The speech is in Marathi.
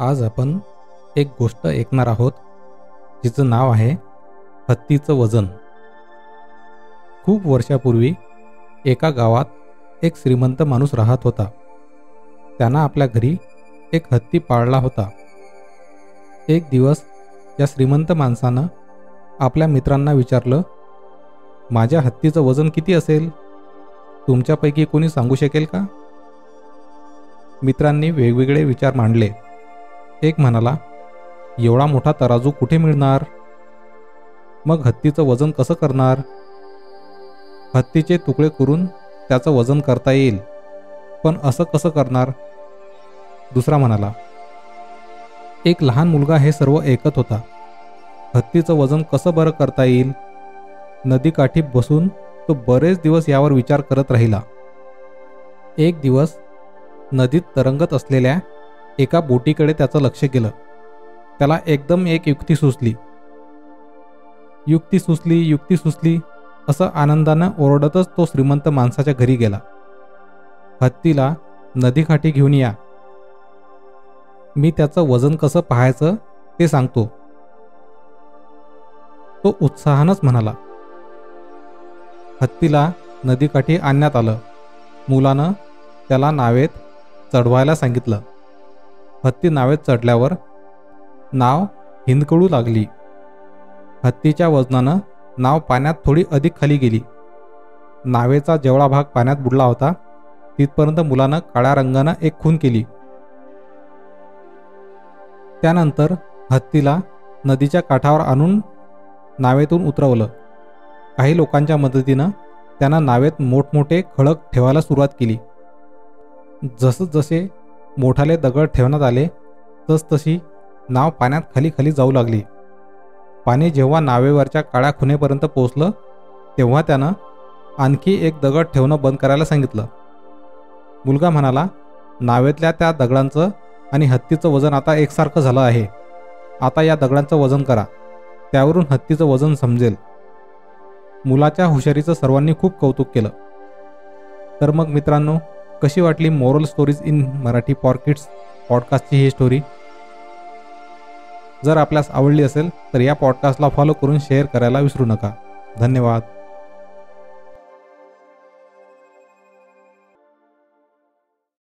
आज आपण एक गोष्ट ऐकणार आहोत जिचं नाव आहे हत्तीचं वजन. खूप वर्षापूर्वी एका गावात एक श्रीमंत माणूस राहत होता. त्यानं आपल्या घरी एक हत्ती पाळला होता. एक दिवस या श्रीमंत माणसानं आपल्या मित्रांना विचारलं, माझ्या हत्तीचं वजन किती असेल? तुमच्यापैकी कोणी सांगू शकेल का? मित्रांनी वेगवेगळे विचार मांडले. एक म्हणाला, एवढा मोठा तराजू कुठे मिळणार? मग हत्तीचं वजन कसं करणार? हत्तीचे तुकडे करून त्याचं वजन करता येईल, पण असं कसं करणार? दुसरा म्हणाला, एक लहान मुलगा हे सर्व ऐकत होता. हत्तीचं वजन कसं बरं करता येईल? नदीकाठी बसून तो बरेच दिवस यावर विचार करत राहिला. एक दिवस नदीत तरंगत असलेल्या एका बोटीकडे त्याचं लक्ष गेलं. त्याला एकदम एक युक्ती सुचली. युक्ती सुचली असं आनंदानं ओरडतच तो श्रीमंत माणसाच्या घरी गेला. हत्तीला नदीकाठी घेऊन या, मी त्याचं वजन कसं पाहायचं ते सांगतो, तो उत्साहानंच म्हणाला. हत्तीला नदीकाठी आणण्यात आलं. मुलानं त्याला नावेत चढवायला सांगितलं. हत्ती नावेत चढल्यावर नाव हिंदकळू लागली. हत्तीच्या वजनानं नाव पाण्यात थोडी अधिक खाली गेली. नावेचा जेवढा भाग पाण्यात बुडला होता तिथपर्यंत मुलानं काळ्या रंगानं एक खूण केली. त्यानंतर हत्तीला नदीच्या काठावर आणून नावेतून उतरवलं. काही लोकांच्या मदतीनं त्यानं नावेत मोठमोठे खडक ठेवायला सुरुवात केली. जसजसे मोठाले दगड ठेवण्यात आले तसतशी नाव पाण्यात खाली खाली जाऊ लागली. पाणी जेव्हा नावेवरच्या काळ्या खुणेपर्यंत पोहोचलं तेव्हा त्यानं आणखी एक दगड ठेवणं बंद करायला सांगितलं. मुलगा म्हणाला, नावेतल्या त्या दगडांचं आणि हत्तीचं वजन आता एकसारखं झालं आहे. आता या दगडांचं वजन करा, त्यावरून हत्तीचं वजन समजेल. मुलाच्या हुशारीचं सर्वांनी खूप कौतुक केलं. तर मग मित्रांनो, कशी वाटली moral stories in Marathi for kids पॉडकास्टची ही स्टोरी? जर आपल्यास आवडली असेल तर या पॉडकास्टला फॉलो करून शेअर करायला विसरू नका. धन्यवाद.